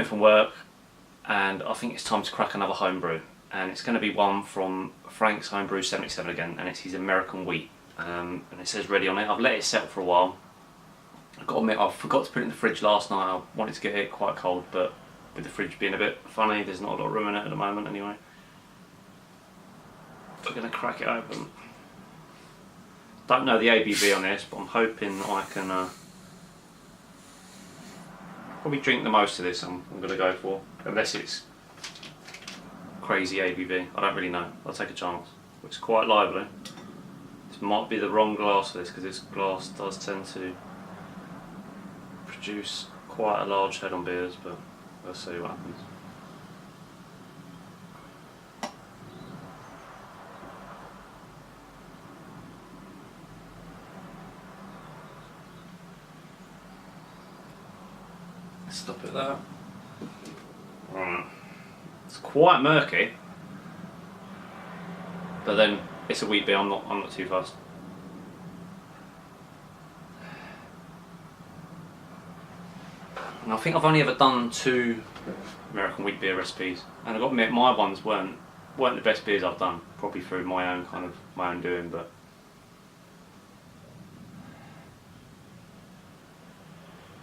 From work, and I think it's time to crack another homebrew, and it's going to be one from Frank's Homebrew77 again, and it's his American wheat, and it says ready on it. I've let it set for a while. I've got to admit, I forgot to put it in the fridge last night. I wanted to get it quite cold, but with the fridge being a bit funny, there's not a lot of room in it at the moment anyway. We're going to crack it open. Don't know the ABV on this, but I'm hoping I can probably drink the most of this. I'm going to go for, unless it's crazy ABV. I don't really know. I'll take a chance. It's quite lively. This might be the wrong glass for this, because this glass does tend to produce quite a large head on beers, but we'll see what happens. Stop it there. Alright. It's quite murky, but then it's a wheat beer. I'm not too fussed. And I think I've only ever done 2 American wheat beer recipes, and I've got to admit my ones weren't the best beers I've done. Probably through my own doing, but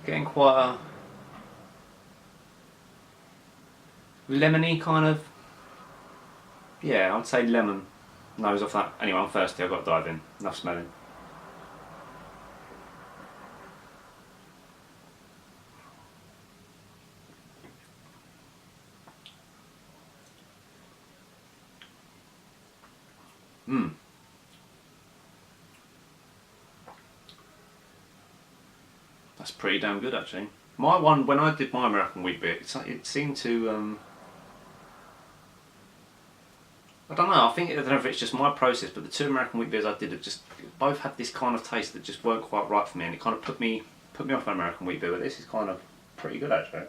getting quite a lemony kind of, yeah, I'd say lemon nose off that. Anyway, I'm thirsty, I've got to dive in. Enough smelling. That's pretty damn good actually. My one, when I did my American wheat beer, it seemed to, I don't know, I don't know if it's just my process, but the 2 American wheat beers I did have just both had this kind of taste that just weren't quite right for me, and it kind of put me off an American wheat beer, but this is kind of pretty good actually.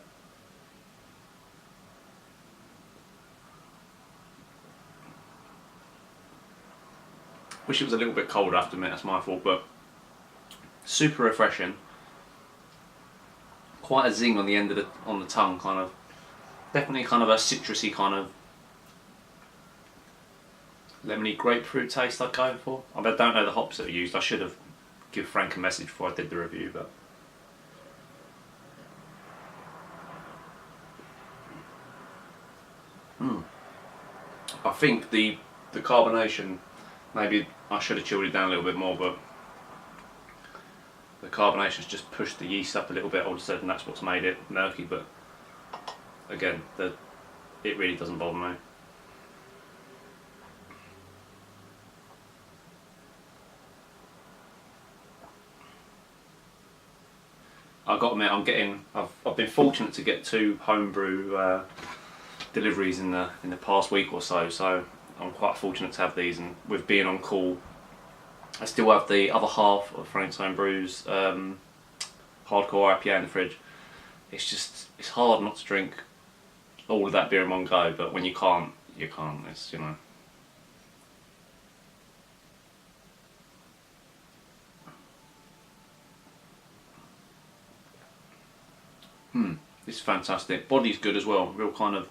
Wish it was a little bit colder, I have to admit, that's my fault, but super refreshing. Quite a zing on the end of the tongue, kind of. Definitely kind of a citrusy kind of lemony grapefruit taste I'd go for. I don't know the hops that are used. I should have given Frank a message before I did the review, but I think the carbonation, maybe I should have chilled it down a little bit more, but the carbonation's just pushed the yeast up a little bit all of a sudden, and that's what's made it murky, but again, it really doesn't bother me. I've got to admit, I've been fortunate to get 2 homebrew deliveries in the past week or so, so I'm quite fortunate to have these, and with being on call, I still have the other half of Frank's Homebrew's hardcore IPA in the fridge. It's hard not to drink all of that beer in one go, but when you can't, you can't. It's, you know. This is fantastic. Body's good as well. Real kind of.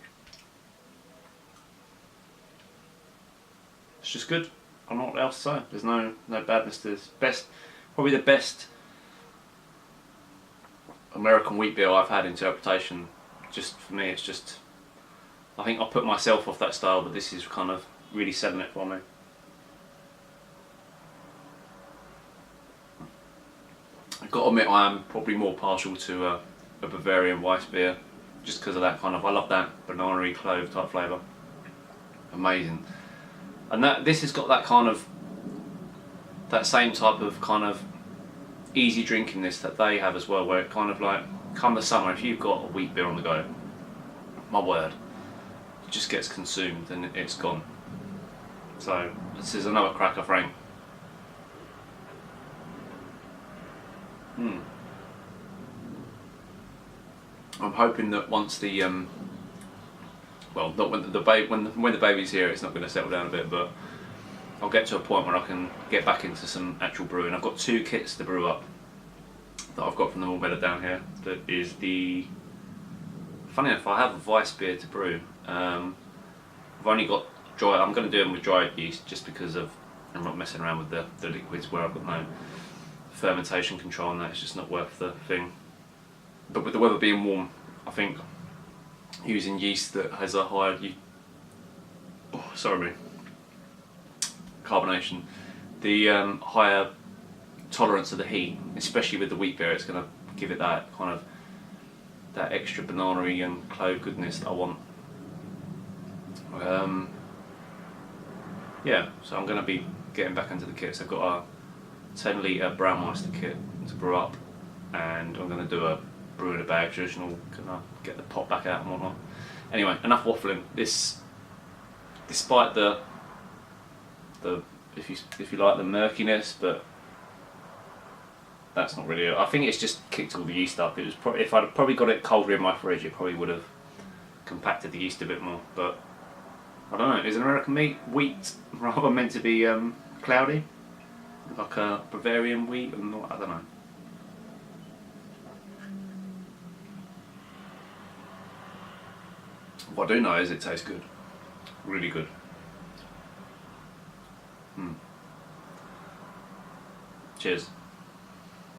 It's just good. I don't know what else to say. There's no badness to this. Probably the best American wheat beer I've had in interpretation. Just for me, it's just, I think I put myself off that style, but this is kind of really selling it for me. I've got to admit, I am probably more partial to a Bavarian Weiss beer, just because of that kind of, I love that banana-y clove type flavour. Amazing. And this has got that kind of, that same type of kind of easy drinkingness that they have as well, where it kind of like, come the summer, if you've got a wheat beer on the go, my word, it just gets consumed and it's gone. So this is another cracker, Frank. I'm hoping that once the well, not when the baby's here, it's not going to settle down a bit, but I'll get to a point where I can get back into some actual brewing. I've got 2 kits to brew up that I've got from the Homebrew77 down here. That is the funny enough, I have a Weiss beer to brew. I've only got dry. I'm going to do them with dried yeast just because of I'm not messing around with the liquids where I've got no fermentation control, and that it's just not worth the thing. But with the weather being warm, I think using yeast that has a higher carbonation, the higher tolerance of the heat, especially with the wheat beer, it's going to give it that kind of that extra banana-y and clove goodness that I want. Yeah, so I'm going to be getting back into the kits. I've got a 10 litre Braumeister kit to brew up, and I'm going to do a brew in a bag traditional, gonna get the pot back out and whatnot. Anyway, enough waffling. This, despite the if you like the murkiness, but that's not really it. I think it's just kicked all the yeast up. It was if I'd probably got it colder in my fridge, it probably would have compacted the yeast a bit more. But I don't know. Is American wheat rather meant to be cloudy, like a Bavarian wheat? I don't know. What I do know is it tastes good, really good. Cheers.